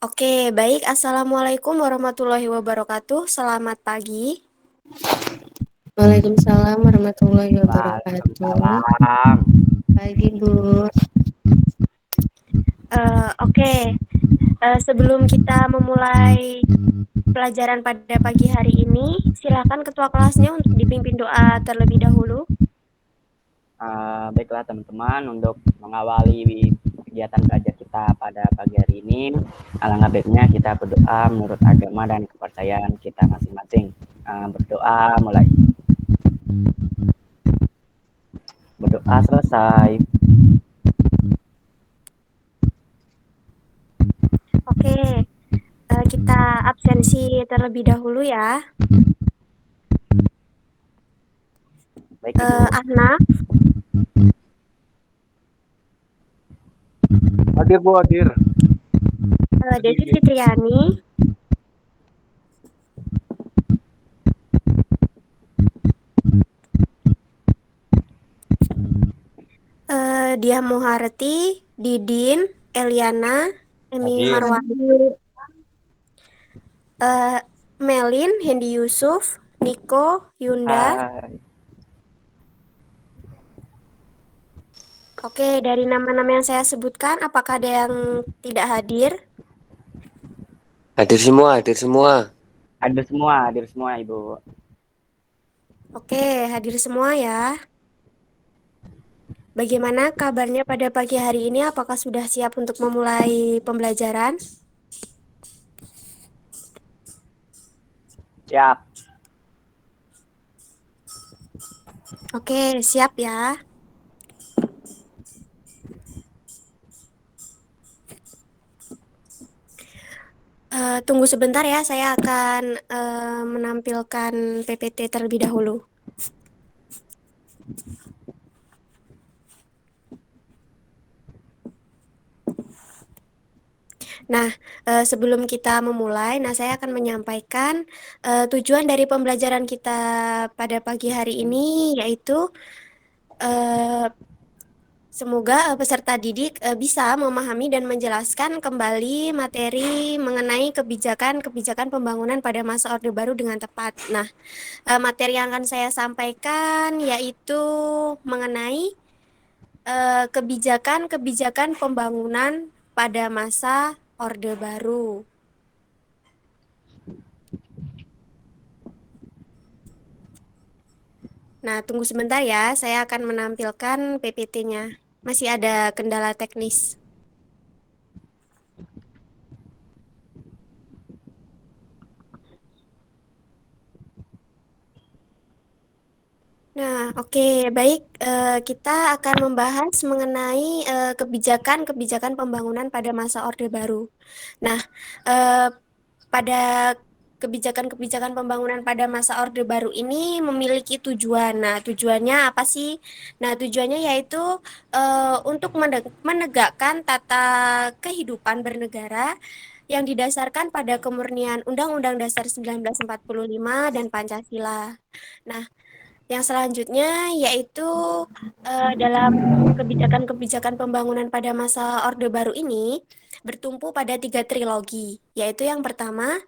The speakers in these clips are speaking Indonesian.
Oke, baik. Assalamualaikum warahmatullahi wabarakatuh. Selamat pagi. Waalaikumsalam warahmatullahi wabarakatuh. Waalaikumsalam. Pagi, Bu. Oke, sebelum kita memulai pelajaran pada pagi hari ini, silakan ketua kelasnya untuk dipimpin doa terlebih dahulu. Baiklah teman-teman, untuk mengawali kegiatan belajar kita pada pagi hari ini, alangkah baiknya kita berdoa menurut agama dan kepercayaan kita masing-masing. Berdoa mulai. Berdoa selesai. Oke, kita absensi terlebih dahulu ya. Baik, Ibu. Ahnaf, Hadir Bu, hadir. Desi Fitriani, Diah Muharti, Didin, Eliana, Emi Hadir. Marwani, Melin, Hendi Yusuf, Niko, Yunda. Hai. Oke, dari nama-nama yang saya sebutkan, apakah ada yang tidak hadir? Hadir semua, hadir semua. Hadir semua, Ibu. Oke, hadir semua ya. Bagaimana kabarnya pada pagi hari ini? Apakah sudah siap untuk memulai pembelajaran? Siap. Oke, siap ya. Tunggu sebentar ya, saya akan menampilkan PPT terlebih dahulu. Nah, sebelum kita memulai, saya akan menyampaikan tujuan dari pembelajaran kita pada pagi hari ini, yaitu semoga peserta didik bisa memahami dan menjelaskan kembali materi mengenai kebijakan-kebijakan pembangunan pada masa Orde Baru dengan tepat. Nah, materi yang akan saya sampaikan yaitu mengenai kebijakan-kebijakan pembangunan pada masa Orde Baru. Nah, tunggu sebentar ya, saya akan menampilkan PPT-nya. Masih ada kendala teknis. Nah, oke, baik. Kita akan membahas mengenai kebijakan-kebijakan pembangunan pada masa Orde Baru. Nah, pada kebijakan-kebijakan pembangunan pada masa Orde Baru ini memiliki tujuan. Nah, tujuannya apa sih? Nah, tujuannya yaitu untuk menegakkan tata kehidupan bernegara yang didasarkan pada kemurnian Undang-Undang Dasar 1945 dan Pancasila. Nah, yang selanjutnya yaitu dalam kebijakan-kebijakan pembangunan pada masa Orde Baru ini bertumpu pada 3 trilogi, yaitu yang pertama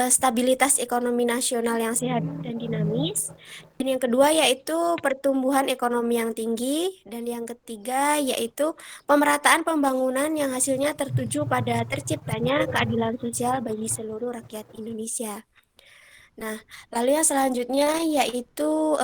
stabilitas ekonomi nasional yang sehat dan dinamis, dan yang kedua yaitu pertumbuhan ekonomi yang tinggi, dan yang ketiga yaitu pemerataan pembangunan yang hasilnya tertuju pada terciptanya keadilan sosial bagi seluruh rakyat Indonesia. Nah, lalu yang selanjutnya yaitu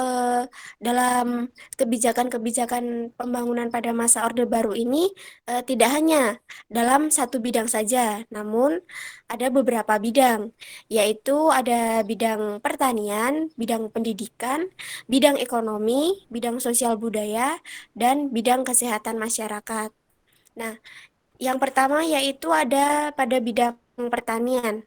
dalam kebijakan-kebijakan pembangunan pada masa Orde Baru ini tidak hanya dalam satu bidang saja, namun ada beberapa bidang, yaitu ada bidang pertanian, bidang pendidikan, bidang ekonomi, bidang sosial budaya, dan bidang kesehatan masyarakat. Nah, yang pertama yaitu ada pada bidang pertanian.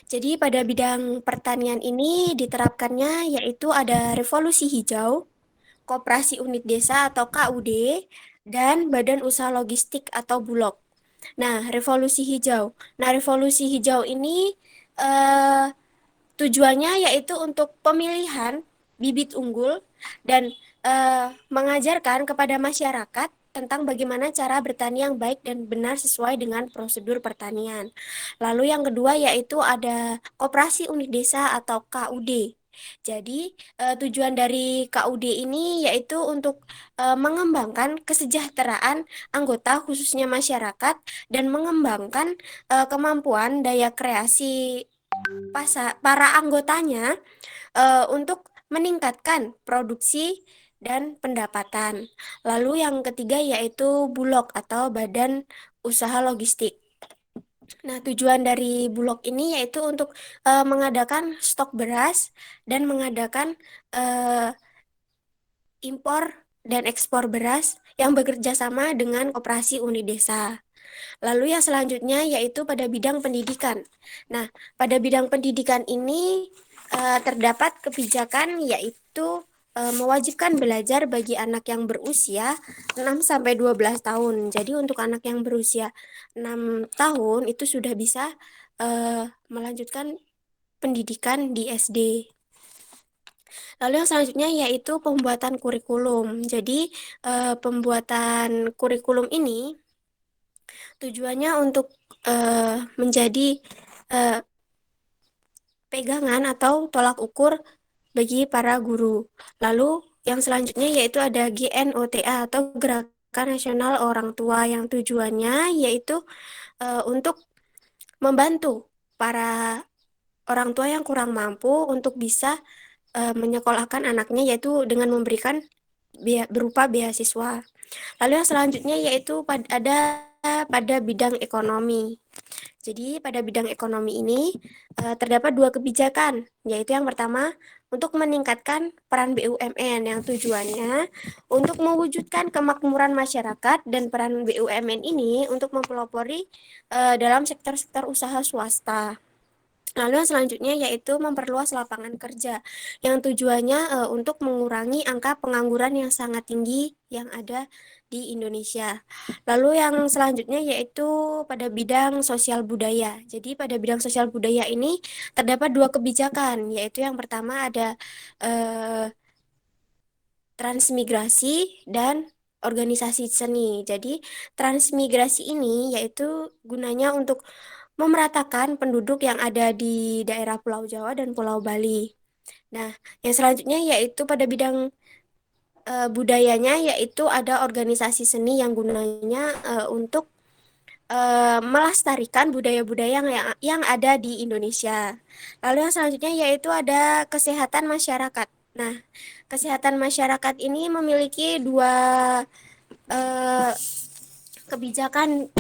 Jadi pada bidang pertanian ini diterapkannya yaitu ada revolusi hijau, koperasi unit desa atau KUD, dan badan usaha logistik atau Bulog. Nah, revolusi hijau. Nah, revolusi hijau ini eh, tujuannya yaitu untuk pemilihan bibit unggul dan mengajarkan kepada masyarakat tentang bagaimana cara bertani yang baik dan benar sesuai dengan prosedur pertanian. Lalu yang kedua yaitu ada Koperasi Unit Desa atau KUD. Jadi, tujuan dari KUD ini yaitu untuk mengembangkan kesejahteraan anggota khususnya masyarakat dan mengembangkan kemampuan daya kreasi para anggotanya untuk meningkatkan produksi dan pendapatan. Lalu yang ketiga yaitu Bulog atau Badan Usaha Logistik. Nah, tujuan dari Bulog ini yaitu untuk mengadakan stok beras dan mengadakan eh, impor dan ekspor beras yang bekerja sama dengan Koperasi Unit Desa. Lalu yang selanjutnya yaitu pada bidang pendidikan. Nah, pada bidang pendidikan ini terdapat kebijakan yaitu mewajibkan belajar bagi anak yang berusia 6 sampai 12 tahun. Jadi untuk anak yang berusia 6 tahun itu sudah bisa melanjutkan pendidikan di SD. Lalu yang selanjutnya yaitu pembuatan kurikulum. Jadi pembuatan kurikulum ini tujuannya untuk menjadi eh, pegangan atau tolak ukur bagi para guru. Lalu yang selanjutnya yaitu ada GNOTA atau Gerakan Nasional Orang Tua yang tujuannya yaitu untuk membantu para orang tua yang kurang mampu untuk bisa menyekolahkan anaknya yaitu dengan memberikan berupa beasiswa. Lalu yang selanjutnya yaitu ada pada bidang ekonomi. Jadi pada bidang ekonomi ini terdapat dua kebijakan, yaitu yang pertama untuk meningkatkan peran BUMN yang tujuannya untuk mewujudkan kemakmuran masyarakat dan peran BUMN ini untuk mempelopori dalam sektor-sektor usaha swasta. Lalu yang selanjutnya yaitu memperluas lapangan kerja yang tujuannya untuk mengurangi angka pengangguran yang sangat tinggi yang ada di Indonesia. Lalu yang selanjutnya yaitu pada bidang sosial budaya. Jadi pada bidang sosial budaya ini terdapat dua kebijakan, yaitu yang pertama ada eh, transmigrasi dan organisasi seni. Jadi transmigrasi ini yaitu gunanya untuk memeratakan penduduk yang ada di daerah Pulau Jawa dan Pulau Bali. Nah, yang selanjutnya yaitu pada bidang budayanya yaitu ada organisasi seni yang gunanya untuk melestarikan budaya-budaya yang ada di Indonesia. Lalu yang selanjutnya yaitu ada kesehatan masyarakat. Nah, kesehatan masyarakat ini memiliki dua eh, kebijakan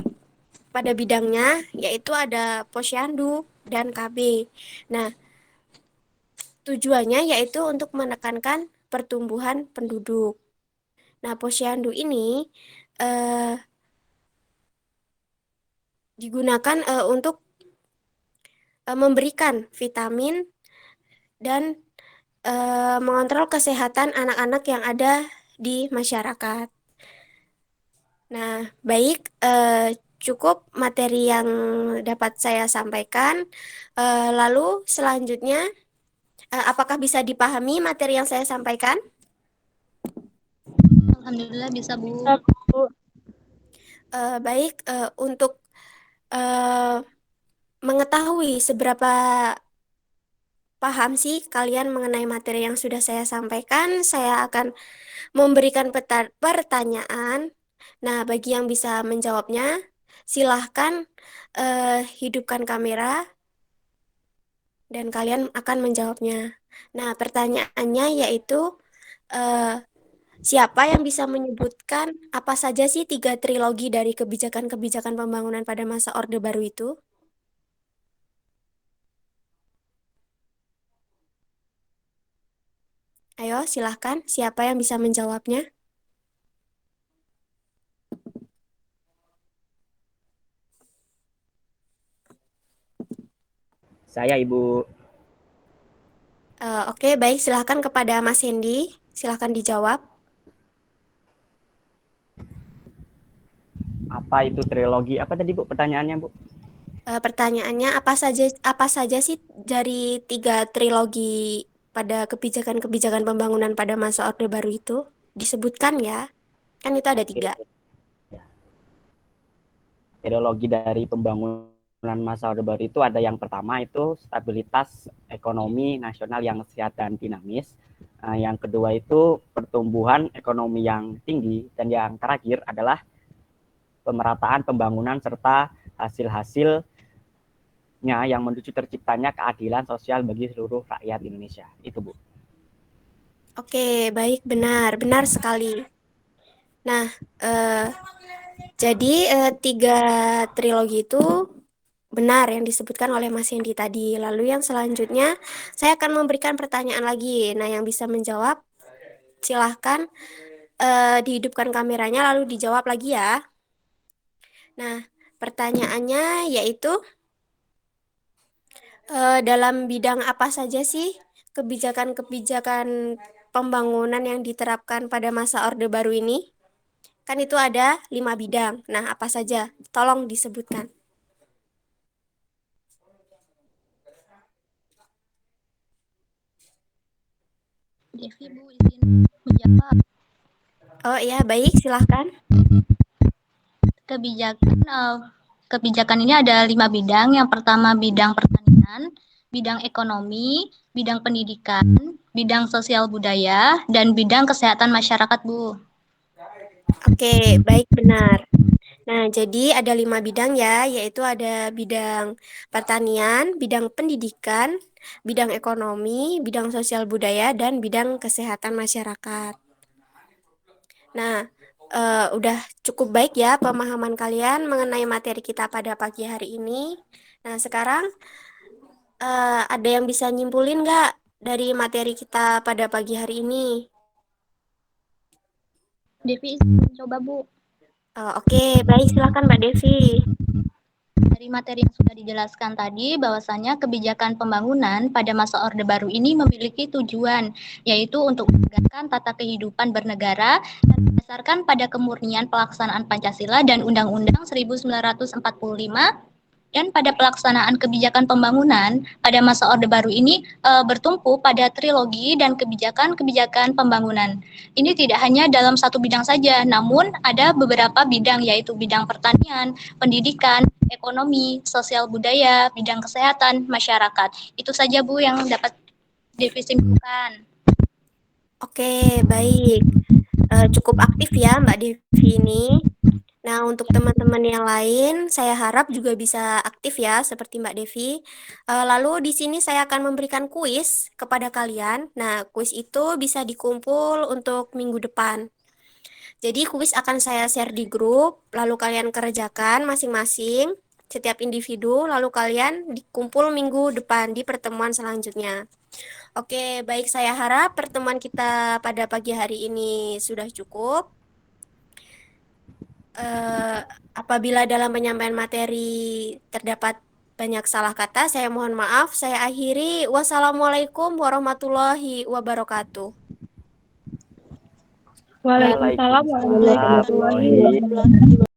pada bidangnya, yaitu ada Posyandu dan KB. Nah, tujuannya yaitu untuk menekankan pertumbuhan penduduk. Nah, Posyandu ini eh, digunakan untuk memberikan vitamin dan mengontrol kesehatan anak-anak yang ada di masyarakat. Nah, baik, cukup materi yang dapat saya sampaikan. Lalu selanjutnya, apakah bisa dipahami materi yang saya sampaikan? Alhamdulillah bisa, Bu. Baik, untuk mengetahui seberapa paham sih kalian mengenai materi yang sudah saya sampaikan, saya akan memberikan pertanyaan. Nah, bagi yang bisa menjawabnya, silahkan hidupkan kamera dan kalian akan menjawabnya. Nah, pertanyaannya yaitu eh, siapa yang bisa menyebutkan apa saja sih tiga trilogi dari kebijakan-kebijakan pembangunan pada masa Orde Baru itu? Ayo, silahkan. Siapa yang bisa menjawabnya? Saya Ibu. Oke, baik. Silahkan kepada Mas Hendy. Silahkan dijawab. Apa itu trilogi? Apa tadi Bu pertanyaannya Bu? Pertanyaannya apa saja sih dari tiga trilogi pada kebijakan-kebijakan pembangunan pada masa Orde Baru itu? Disebutkan ya. Kan itu ada Oke. tiga. Ideologi dari pembangunan masa Orde Baru itu ada yang pertama itu stabilitas ekonomi nasional yang sehat dan dinamis. Yang kedua itu pertumbuhan ekonomi yang tinggi, dan yang terakhir adalah pemerataan pembangunan serta hasil-hasilnya yang menuju terciptanya keadilan sosial bagi seluruh rakyat Indonesia. Itu, Bu. Oke, baik, benar sekali. Nah, jadi 3 trilogi itu benar yang disebutkan oleh Mas Hendy tadi. Lalu yang selanjutnya saya akan memberikan pertanyaan lagi. Nah, yang bisa menjawab silahkan dihidupkan kameranya lalu dijawab lagi ya. Nah, pertanyaannya yaitu dalam bidang apa saja sih kebijakan-kebijakan pembangunan yang diterapkan pada masa Orde Baru ini? Kan itu ada 5 bidang. Nah, apa saja? Tolong disebutkan. Devi, Bu, izin menjawab. Oh iya, baik, silahkan. Kebijakan ini ada 5 bidang. Yang pertama bidang pertanian, bidang ekonomi, bidang pendidikan, bidang sosial budaya, dan bidang kesehatan masyarakat, Bu. Oke, baik, benar. Nah, jadi ada 5 bidang ya, yaitu ada bidang pertanian, bidang pendidikan, bidang ekonomi, bidang sosial budaya, dan bidang kesehatan masyarakat. Nah, udah cukup baik ya pemahaman kalian mengenai materi kita pada pagi hari ini. Nah, sekarang ada yang bisa nyimpulin nggak dari materi kita pada pagi hari ini? Devi, izin coba, Bu. Oke, baik, silakan Mbak Devi. Dari materi yang sudah dijelaskan tadi, bahwasanya kebijakan pembangunan pada masa Orde Baru ini memiliki tujuan, yaitu untuk menegakkan tata kehidupan bernegara dan berdasarkan pada kemurnian pelaksanaan Pancasila dan Undang-Undang 1945. Dan pada pelaksanaan kebijakan pembangunan pada masa Orde Baru ini bertumpu pada trilogi dan kebijakan-kebijakan pembangunan. Ini tidak hanya dalam satu bidang saja, namun ada beberapa bidang, yaitu bidang pertanian, pendidikan, ekonomi, sosial budaya, bidang kesehatan, masyarakat. Itu saja, Bu, yang dapat Devi simpulkan. Oke, baik. Cukup aktif ya Mbak Devi ini. Nah, untuk teman-teman yang lain, saya harap juga bisa aktif ya, seperti Mbak Devi. Lalu di sini saya akan memberikan kuis kepada kalian. Nah, kuis itu bisa dikumpul untuk minggu depan. Jadi, kuis akan saya share di grup, lalu kalian kerjakan masing-masing, setiap individu, lalu kalian dikumpul minggu depan di pertemuan selanjutnya. Oke, baik, saya harap pertemuan kita pada pagi hari ini sudah cukup. Apabila dalam penyampaian materi terdapat banyak salah kata, saya mohon maaf. Saya akhiri. Wassalamualaikum warahmatullahi wabarakatuh. Waalaikumsalam warahmatullahi wabarakatuh.